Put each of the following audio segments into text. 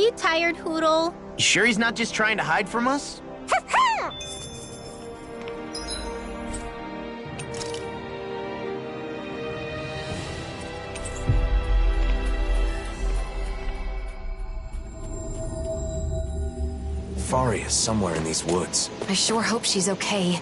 you tired, Hoodle? You sure he's not just trying to hide from us? Faria's somewhere in these woods. I sure hope she's okay.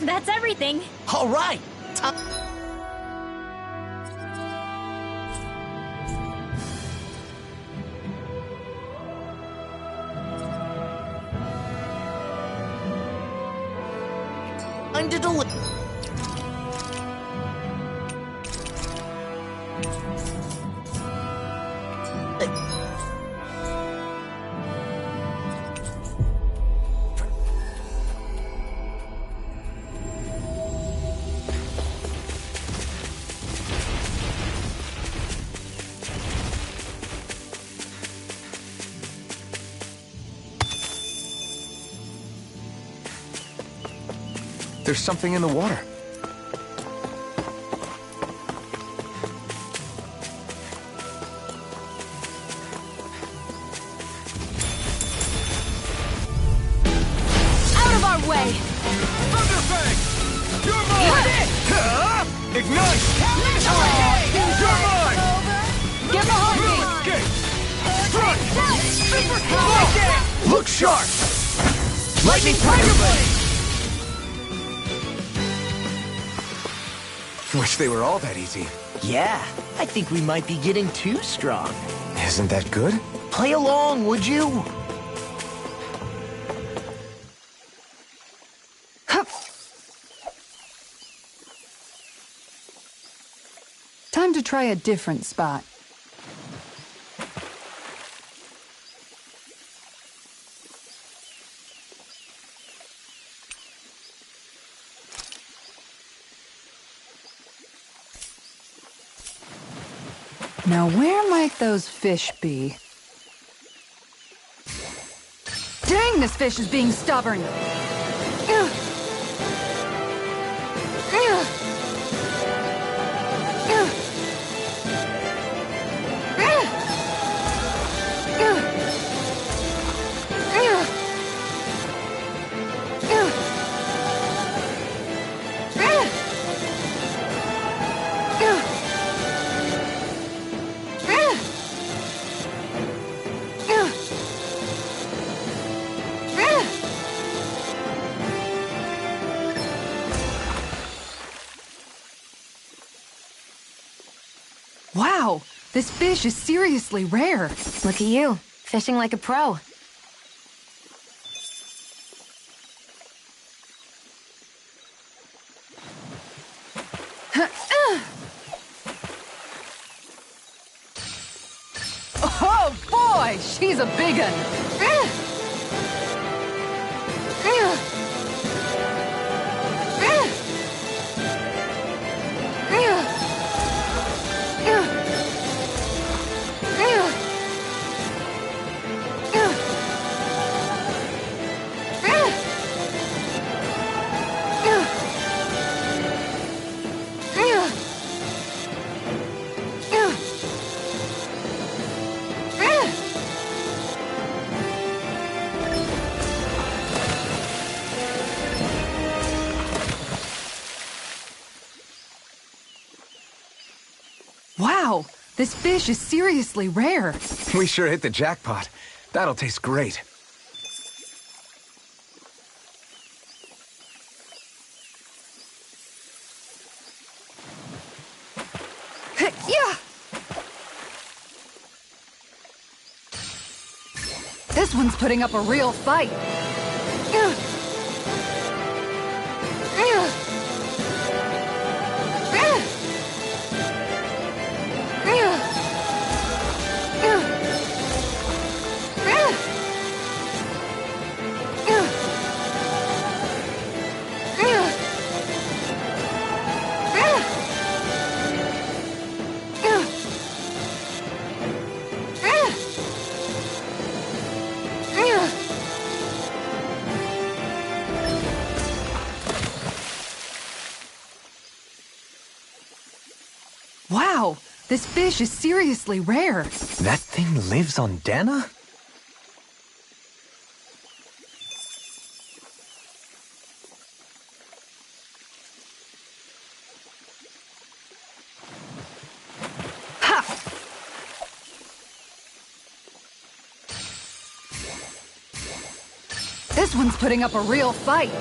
That's everything. All right. Time to deliver. There's something in the water. Out of our way! Thunderfang! You're mine! Ignite! You're mine! Get behind me! Escape! Strike! shark! Lightning Tiger Blade! Wish they were all that easy. Yeah, I think we might be getting too strong. Isn't that good? Play along, would you? Time to try a different spot. Now where might those fish be? Dang, this fish is being stubborn! Wow, this fish is seriously rare. Look at you, fishing like a pro. Oh boy, she's a big one. Wow, this fish is seriously rare. We sure hit the jackpot. That'll taste great. Yeah! This one's putting up a real fight. Wow, this fish is seriously rare. That thing lives on Dana? Ha! This one's putting up a real fight.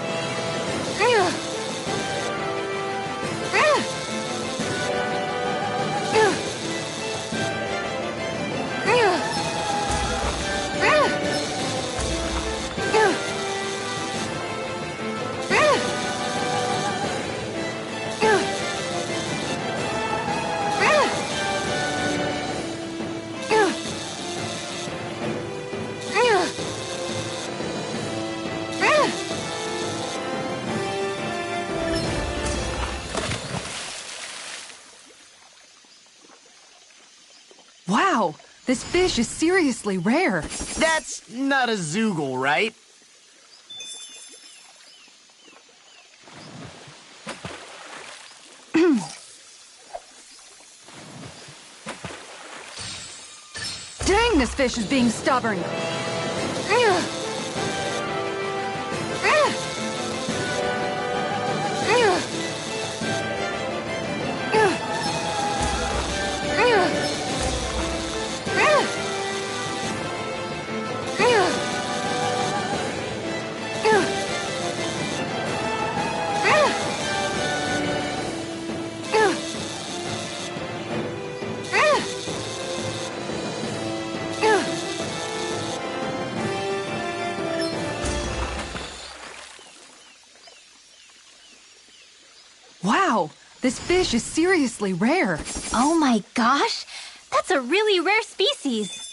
Wow, this fish is seriously rare. That's not a zoogle, right? Dang, this fish is being stubborn. Wow, this fish is seriously rare. Oh my gosh, that's a really rare species.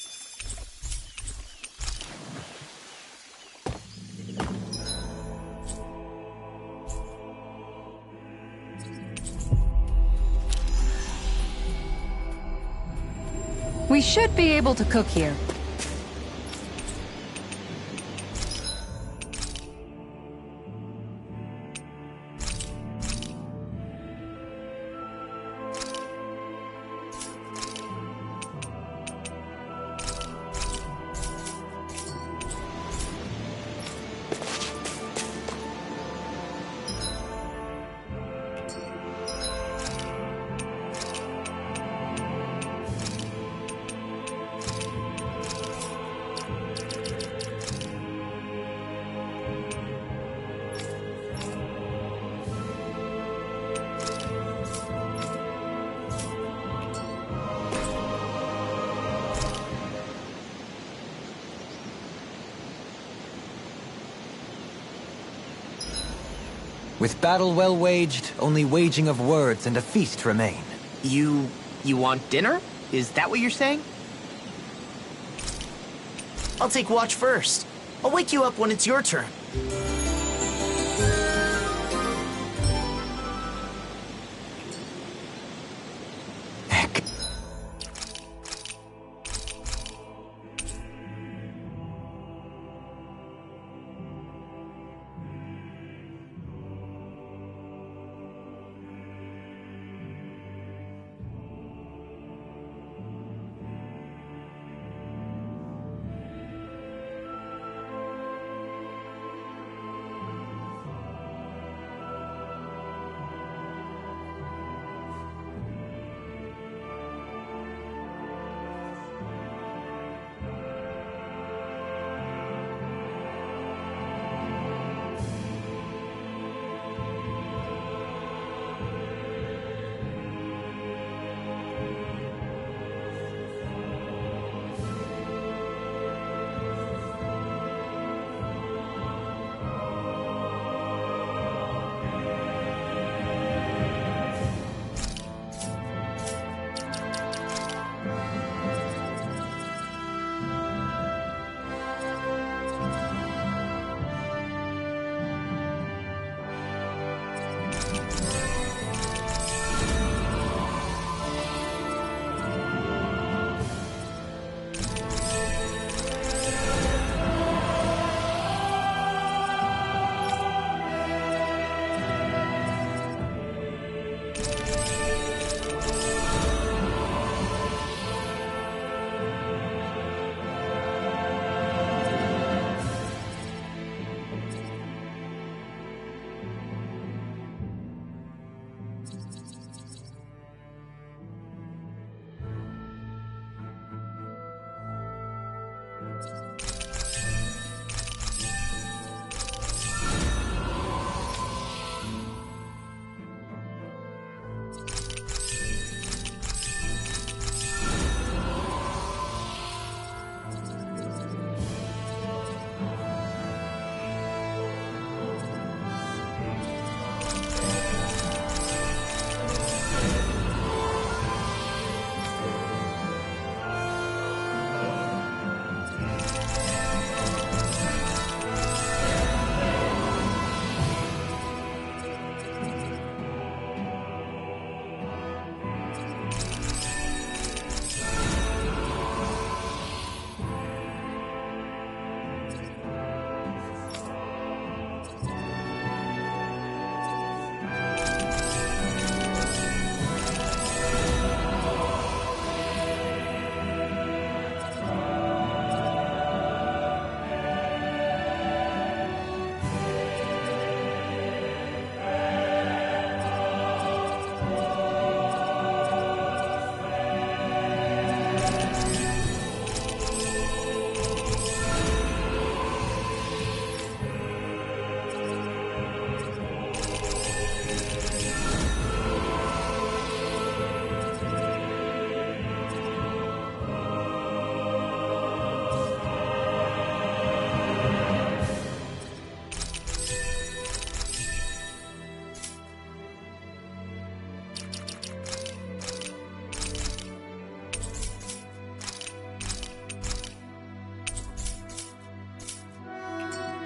We should be able to cook here. With battle well waged, only waging of words and a feast remain. You want dinner? Is that what you're saying? I'll take watch first. I'll wake you up when it's your turn. Heck.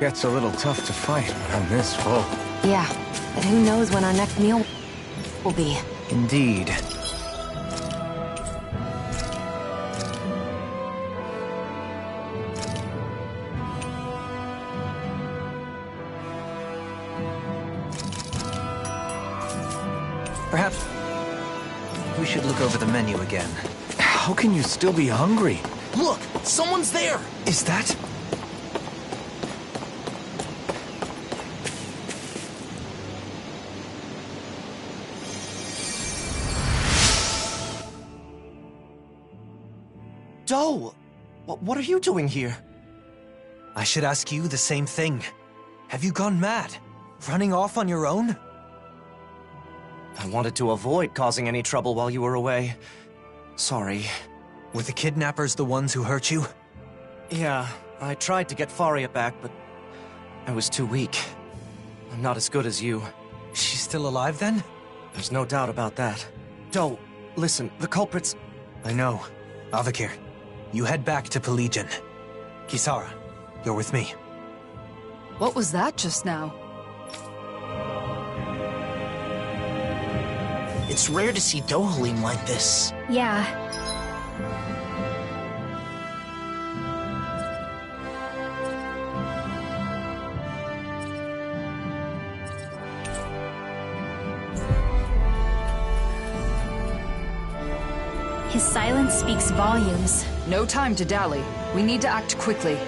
Gets a little tough to fight when I'm this full. Yeah, but who knows when our next meal will be. Indeed. Perhaps we should look over the menu again. How can you still be hungry? Look, someone's there! Is that? Doe! What are you doing here? I should ask you the same thing. Have you gone mad? Running off on your own? I wanted to avoid causing any trouble while you were away. Sorry. Were the kidnappers the ones who hurt you? Yeah, I tried to get Faria back, but I was too weak. I'm not as good as you. She's still alive then? There's no doubt about that. Doe, listen, the culprits... I know. Avakir, you head back to Pelegion. Kisara, you're with me. What was that just now? It's rare to see Dohalim like this. Yeah. His silence speaks volumes. No time to dally. We need to act quickly.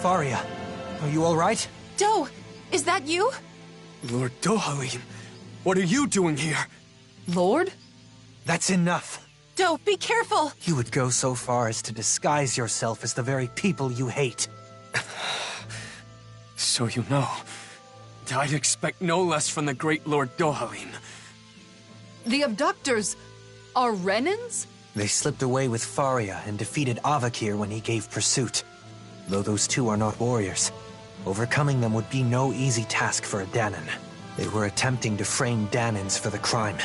Faria, are you all right? Doe, is that you? Lord Dohalim, what are you doing here? Lord? That's enough. Doe, be careful! You would go so far as to disguise yourself as the very people you hate. So you know. I'd expect no less from the great Lord Dohalim. The abductors are Renans? They slipped away with Faria and defeated Avakir when he gave pursuit. Though those two are not warriors, overcoming them would be no easy task for a Danan. They were attempting to frame Danans for the crime.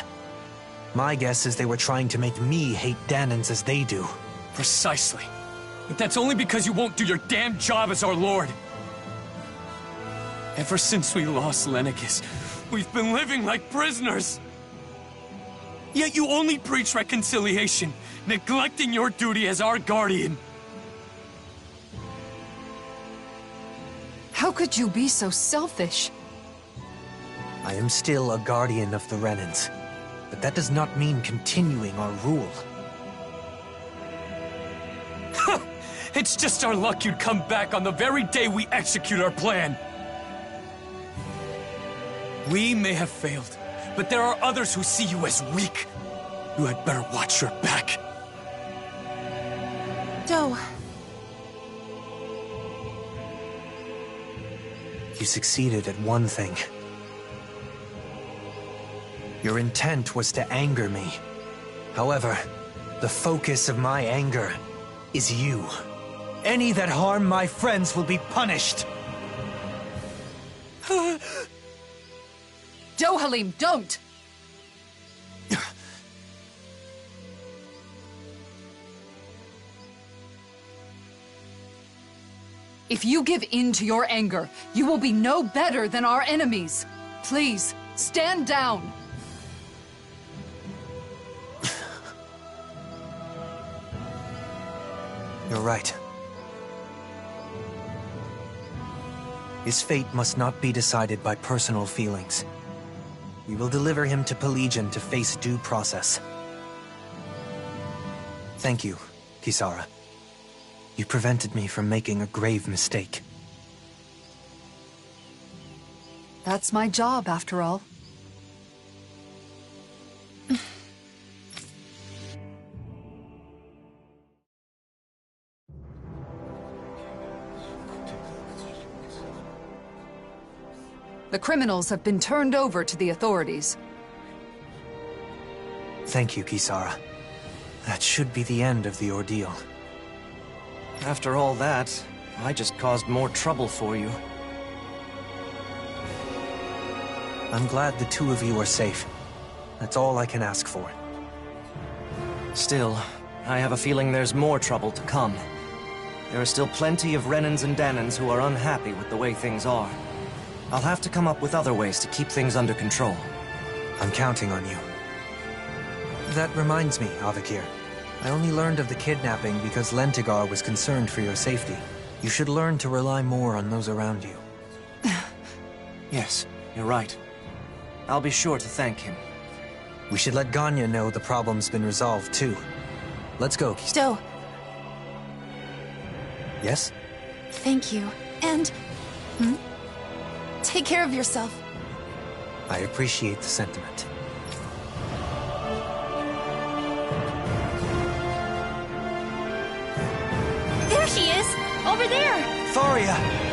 My guess is they were trying to make me hate Danans as they do. Precisely. But that's only because you won't do your damn job as our lord. Ever since we lost Lenegis, we've been living like prisoners. Yet you only preach reconciliation, neglecting your duty as our guardian. How could you be so selfish? I am still a guardian of the Renans, but that does not mean continuing our rule. It's just our luck you'd come back on the very day we execute our plan. We may have failed, but there are others who see you as weak. You had better watch your back. Doe, You succeeded at one thing. Your intent was to anger me. However, the focus of my anger is you. Any that harm my friends will be punished. Dohalim, don't! If you give in to your anger, you will be no better than our enemies. Please, stand down. You're right. His fate must not be decided by personal feelings. We will deliver him to Pelegion to face due process. Thank you, Kisara. You prevented me from making a grave mistake. That's my job, after all. The criminals have been turned over to the authorities. Thank you, Kisara. That should be the end of the ordeal. After all that, I just caused more trouble for you. I'm glad the two of you are safe. That's all I can ask for. Still, I have a feeling there's more trouble to come. There are still plenty of Renans and Danans who are unhappy with the way things are. I'll have to come up with other ways to keep things under control. I'm counting on you. That reminds me, Avakir. I only learned of the kidnapping because Lentigar was concerned for your safety. You should learn to rely more on those around you. Yes, you're right. I'll be sure to thank him. We should let Ganya know the problem's been resolved, too. Let's go. Stowe, Yes? thank you. And... take care of yourself. I appreciate the sentiment. There she is! Over there! Faria!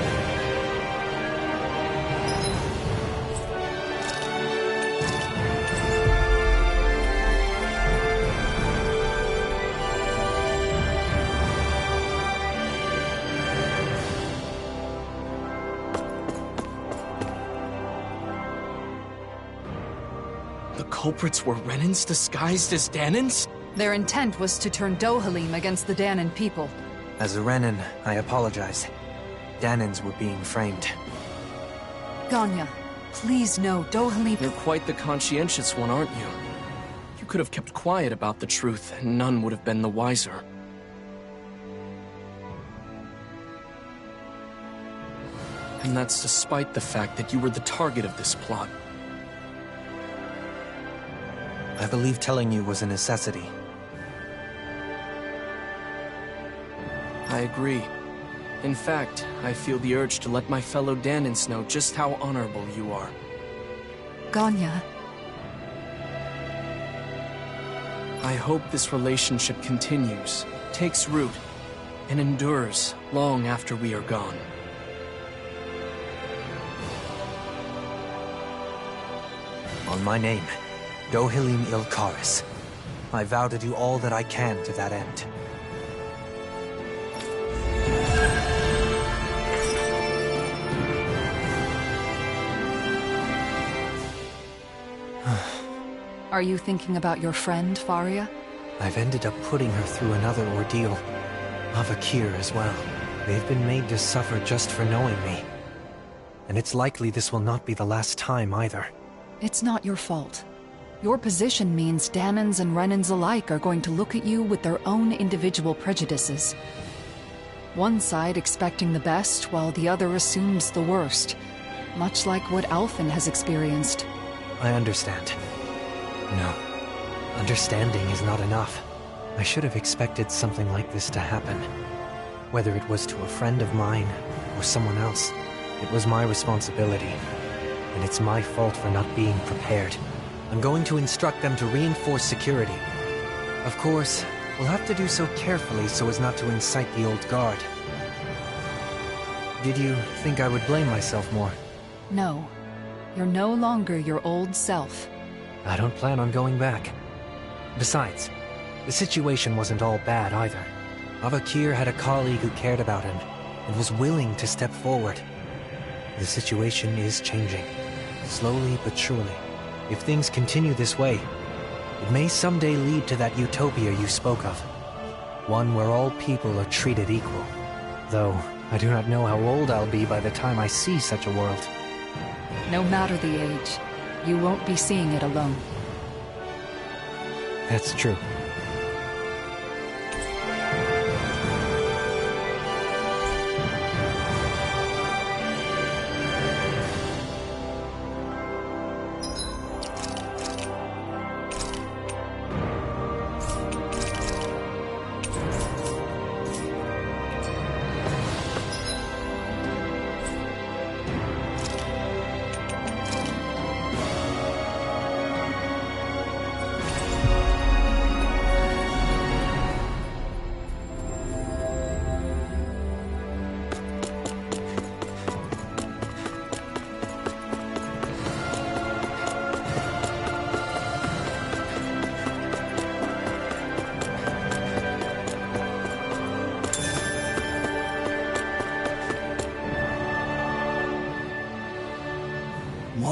The culprits were Renans disguised as Danans? Their intent was to turn Dohalim against the Danan people. As a Renan, I apologize. Danans were being framed. Ganya, please know Dohalim... You're quite the conscientious one, aren't you? You could have kept quiet about the truth, and none would have been the wiser. And that's despite the fact that you were the target of this plot. I believe telling you was a necessity. I agree. In fact, I feel the urge to let my fellow Danans know just how honorable you are. Ganya, I hope this relationship continues, takes root, and endures long after we are gone. On my name, Dohalim Ilkaris. I vow to do all that I can to that end. are you thinking about your friend, Faria? I've ended up putting her through another ordeal. Avakir as well. They've been made to suffer just for knowing me. And it's likely this will not be the last time either. It's not your fault. Your position means Danans and Renans alike are going to look at you with their own individual prejudices. One side expecting the best, while the other assumes the worst. Much like what Alphen has experienced. I understand. No. Understanding is not enough. I should have expected something like this to happen. Whether it was to a friend of mine, or someone else, it was my responsibility. And it's my fault for not being prepared. I'm going to instruct them to reinforce security. Of course, we'll have to do so carefully so as not to incite the old guard. Did you think I would blame myself more? No. You're no longer your old self. I don't plan on going back. Besides, the situation wasn't all bad either. Avakir had a colleague who cared about him, and was willing to step forward. The situation is changing, slowly but surely. If things continue this way, it may someday lead to that utopia you spoke of. One where all people are treated equal. Though, I do not know how old I'll be by the time I see such a world. No matter the age, you won't be seeing it alone. That's true.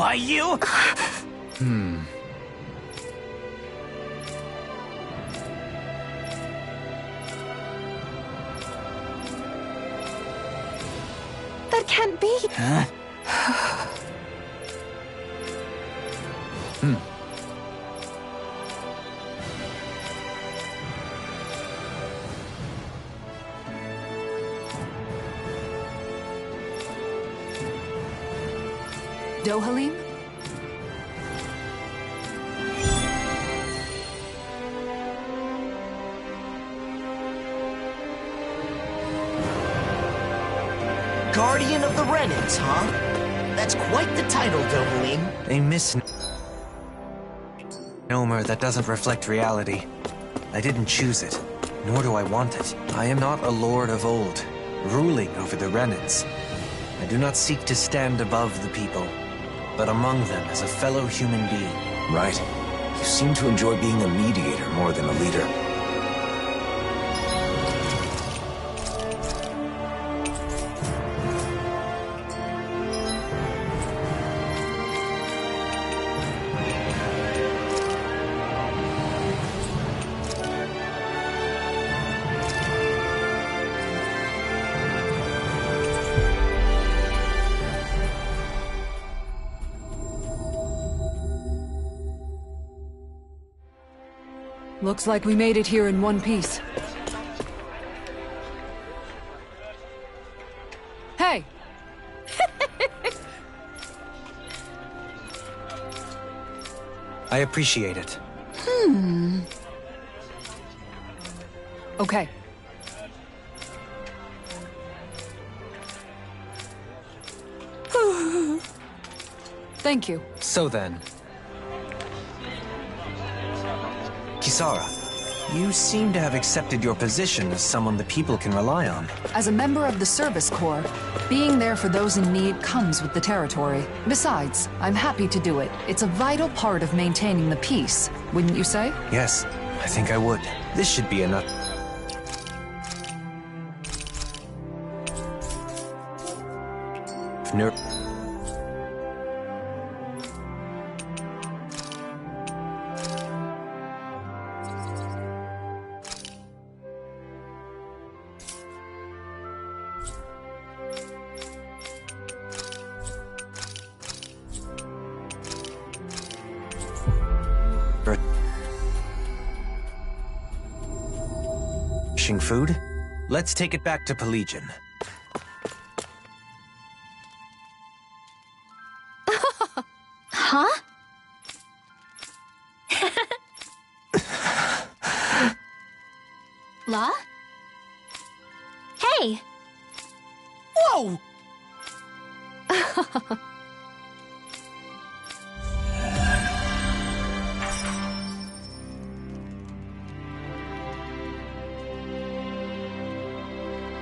Why, you? That can't be. Huh? Dohalim? Guardian of the Renans, huh? That's quite the title, Dohalim. A misnomer that doesn't reflect reality. I didn't choose it, nor do I want it. I am not a lord of old, ruling over the Renans. I do not seek to stand above the people, but among them as a fellow human being. Right. You seem to enjoy being a mediator more than a leader. Looks like we made it here in one piece. Hey! I appreciate it. Okay. Thank you. So then... Kisara, you seem to have accepted your position as someone the people can rely on. As a member of the Service Corps, being there for those in need comes with the territory. Besides, I'm happy to do it. It's a vital part of maintaining the peace, wouldn't you say? Yes, I think I would. This should be enough. Food? Let's take it back to Pelegion. Huh? La? Hey! Whoa!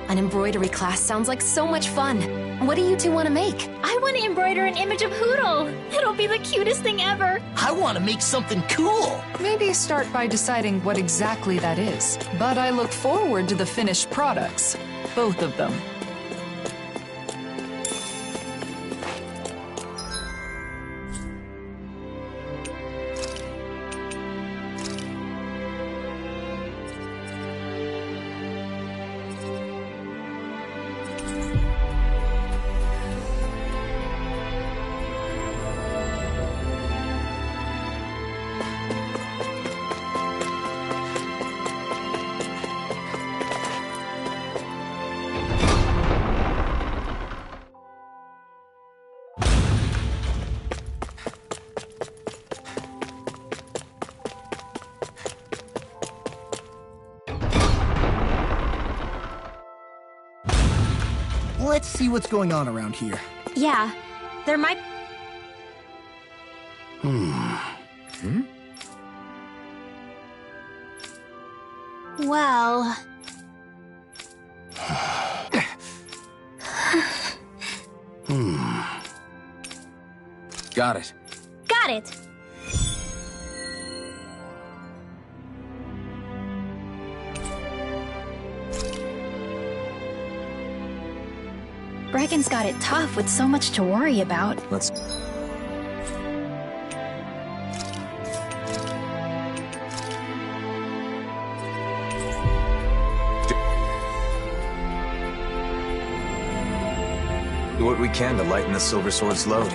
An embroidery class sounds like so much fun. What do you two want to make? I want to embroider an image of Hootle. It'll be the cutest thing ever. I want to make something cool. Maybe start by deciding what exactly that is. But I look forward to the finished products. Both of them. Let's see what's going on around here. Yeah, there might... Well... Got it. Got it! Bregan's got it tough with so much to worry about. Let's... Do what we can to lighten the Silver Sword's load.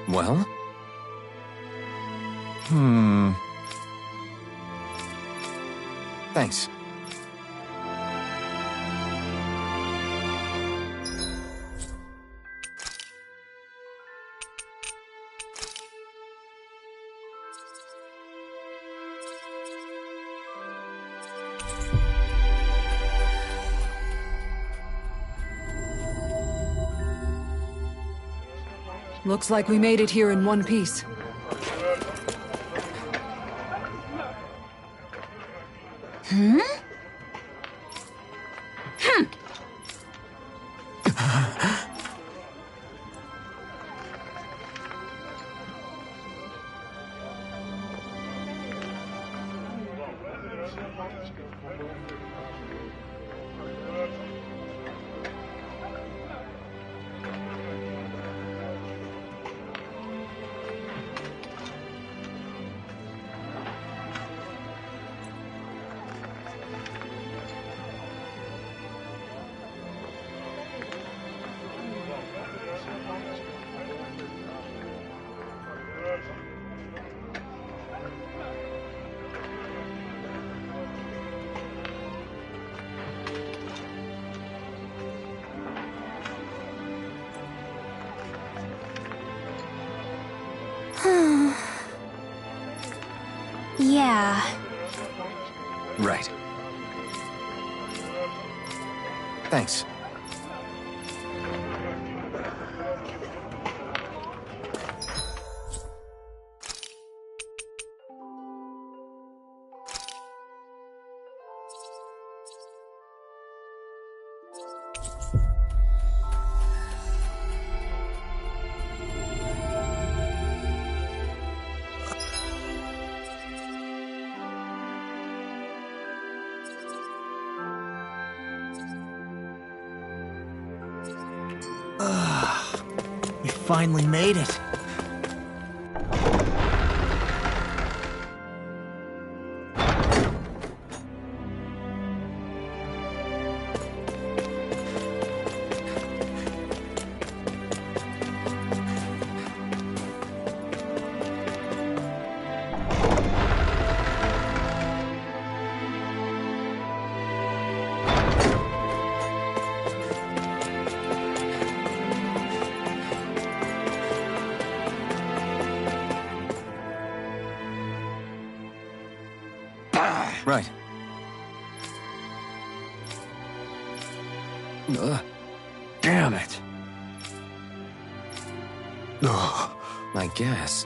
Well? Thanks. Looks like we made it here in one piece. Yeah. Right. Thanks. We finally made it. Right. Damn it. I guess.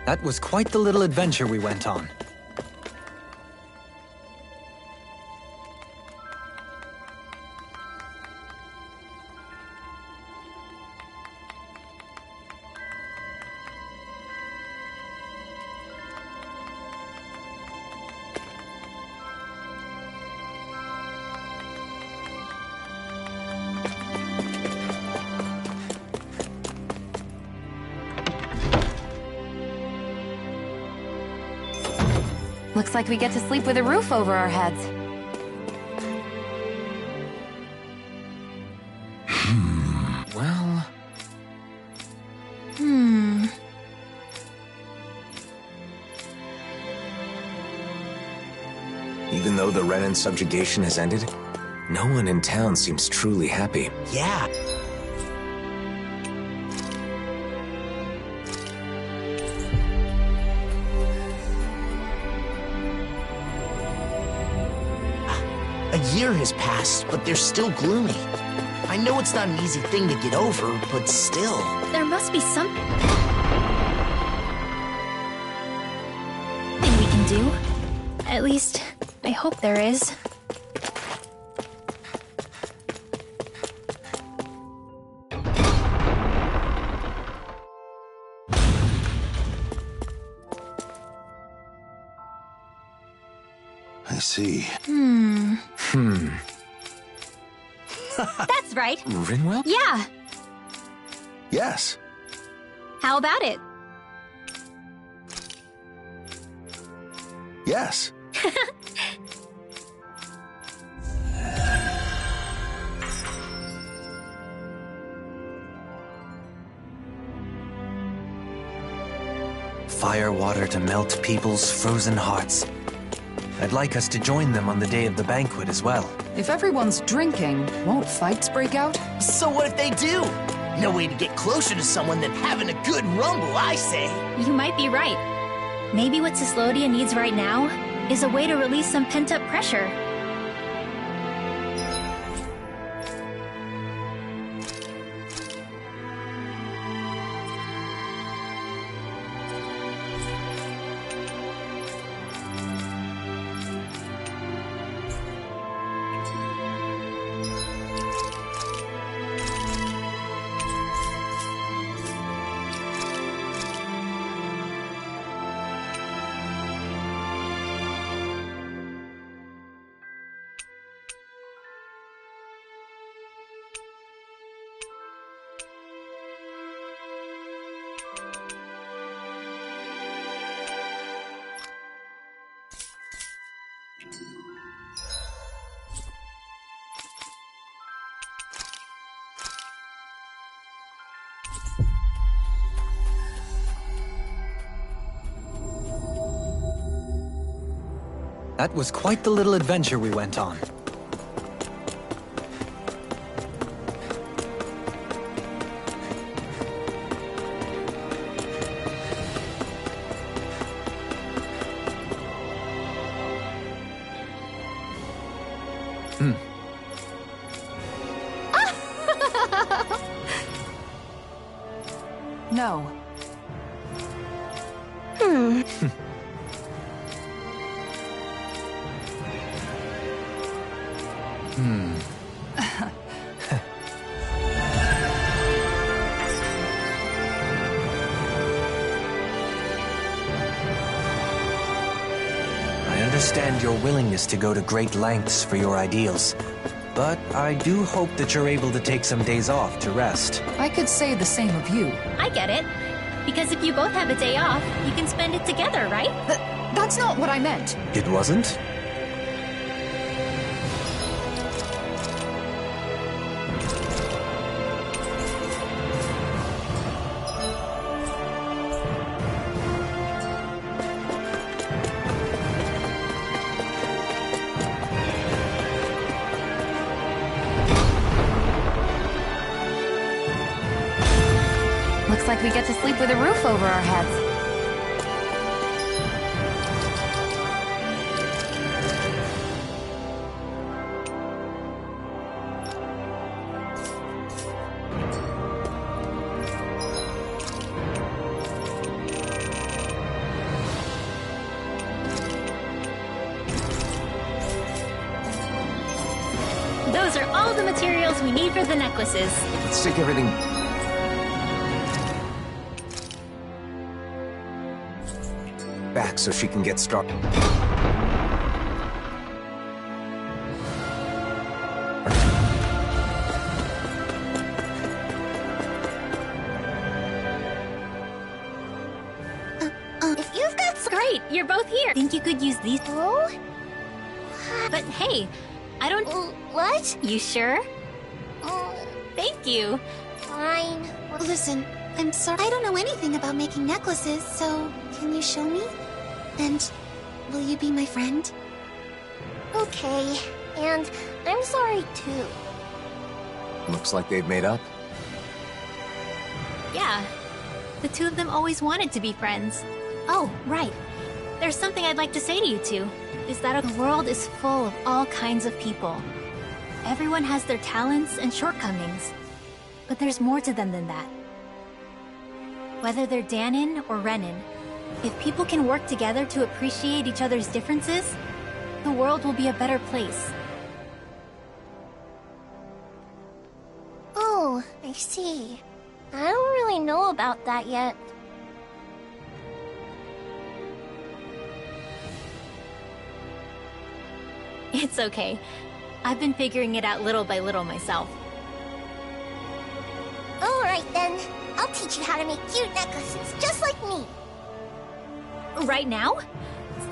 That was quite the little adventure we went on. Looks like we get to sleep with a roof over our heads. Well... Even though the Renan subjugation has ended, no one in town seems truly happy. Yeah. A year has passed, but they're still gloomy. I know it's not an easy thing to get over, but still. There must be some... can do. At least, I hope there is. I see. That's right. Rinwell? Yeah. Yes. How about it? Yes. Fire water to melt people's frozen hearts. I'd like us to join them on the day of the banquet as well. If everyone's drinking, won't fights break out? So what if they do? No way to get closer to someone than having a good rumble, I say. You might be right. Maybe what Cyslodia needs right now is a way to release some pent-up pressure. That was quite the little adventure we went on. No. I understand your willingness to go to great lengths for your ideals, but I do hope that you're able to take some days off to rest. I could say the same of you. I get it. Because if you both have a day off, you can spend it together, right? That's not what I meant. It wasn't? Looks like we get to sleep with a roof over our heads. Those are all the materials we need for the necklaces. Let's take everything... back so she can get started. If you've got great, you're both here. Think you could use these? Oh? But hey, I don't... What? You sure? Thank you. Fine. Listen, I'm sorry. I don't know anything about making necklaces, so can you show me? And will you be my friend? Okay, and I'm sorry too. Looks like they've made up. Yeah. The two of them always wanted to be friends. Oh, right. There's something I'd like to say to you two. Is that the world is full of all kinds of people. Everyone has their talents and shortcomings. But there's more to them than that. Whether they're Danon or Renan, If people can work together to appreciate each other's differences, the world will be a better place. Oh, I see. I don't really know about that yet. It's okay. I've been figuring it out little by little myself. Alright then. I'll teach you how to make cute necklaces, just like me. Right now?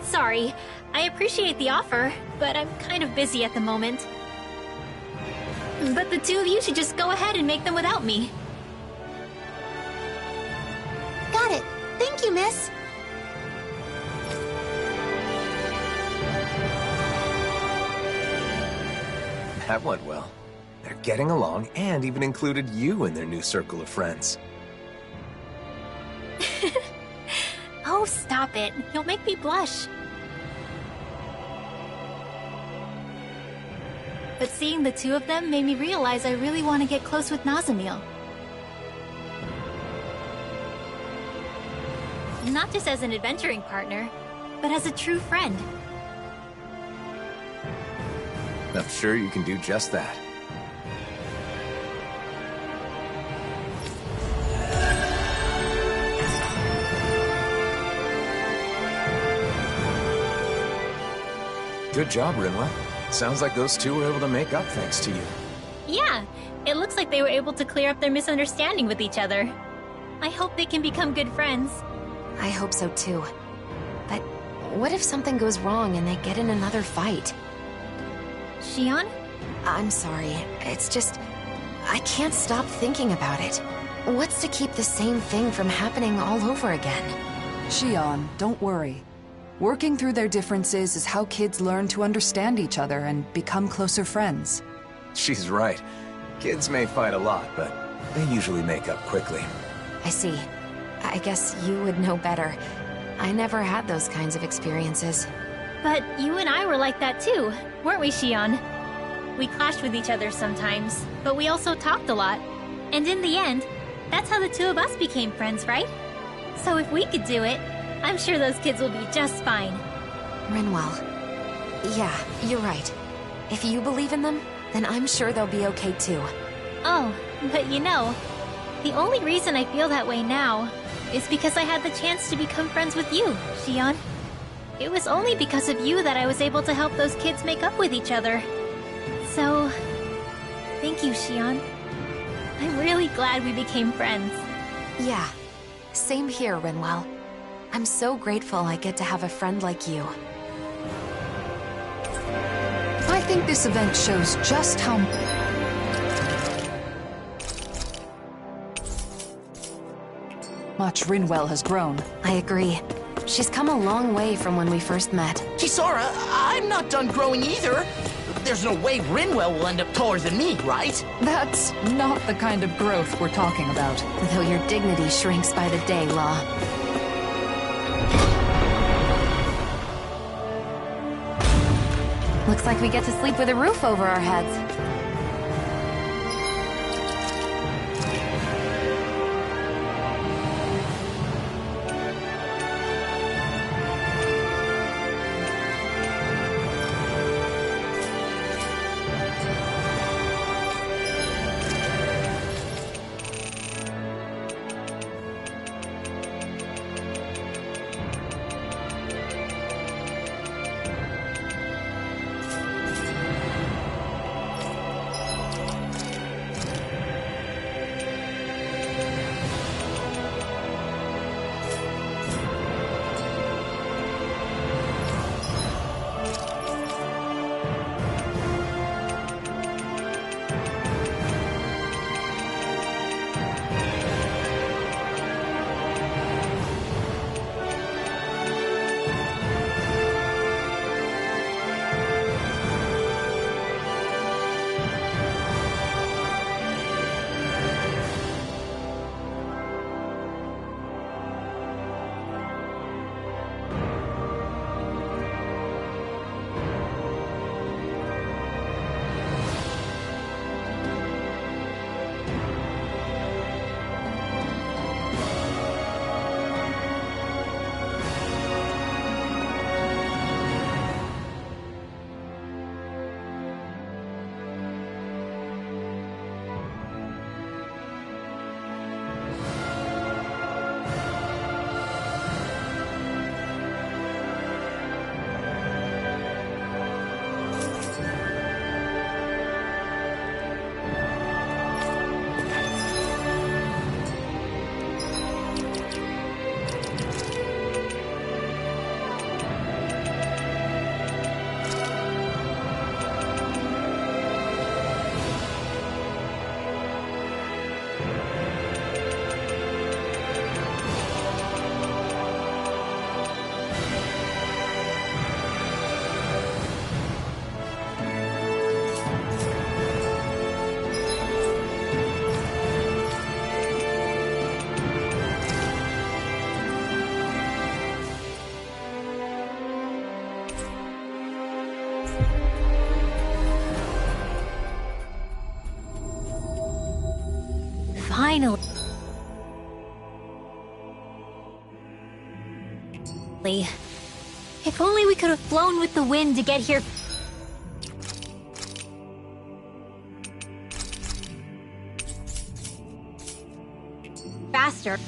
Sorry, I appreciate the offer, but I'm kind of busy at the moment. But the two of you should just go ahead and make them without me. Got it. Thank you, miss. That went well. They're getting along and even included you in their new circle of friends. Oh, stop it. You'll make me blush. But seeing the two of them made me realize I really want to get close with Nazamil. Not just as an adventuring partner, but as a true friend. I'm sure you can do just that. Good job, Rinwell. Sounds like those two were able to make up thanks to you. Yeah, it looks like they were able to clear up their misunderstanding with each other. I hope they can become good friends. I hope so too. But what if something goes wrong and they get in another fight? Shion? I'm sorry. It's just... I can't stop thinking about it. What's to keep the same thing from happening all over again? Shion, don't worry. Working through their differences is how kids learn to understand each other and become closer friends. She's right. Kids may fight a lot, but they usually make up quickly. I see. I guess you would know better. I never had those kinds of experiences. But you and I were like that too, weren't we, Shion? We clashed with each other sometimes, but we also talked a lot. And in the end, that's how the two of us became friends, right? So if we could do it, I'm sure those kids will be just fine. Rinwell. Yeah, you're right. If you believe in them, then I'm sure they'll be okay too. Oh, but you know, the only reason I feel that way now is because I had the chance to become friends with you, Shion. It was only because of you that I was able to help those kids make up with each other. So, thank you, Shion. I'm really glad we became friends. Yeah, same here, Rinwell. I'm so grateful I get to have a friend like you. I think this event shows just how much Rinwell has grown. I agree. She's come a long way from when we first met. Kisara, I'm not done growing either. There's no way Rinwell will end up taller than me, right? That's not the kind of growth we're talking about. Though your dignity shrinks by the day, Law. Looks like we get to sleep with a roof over our heads. Finally. If only we could have flown with the wind to get here faster.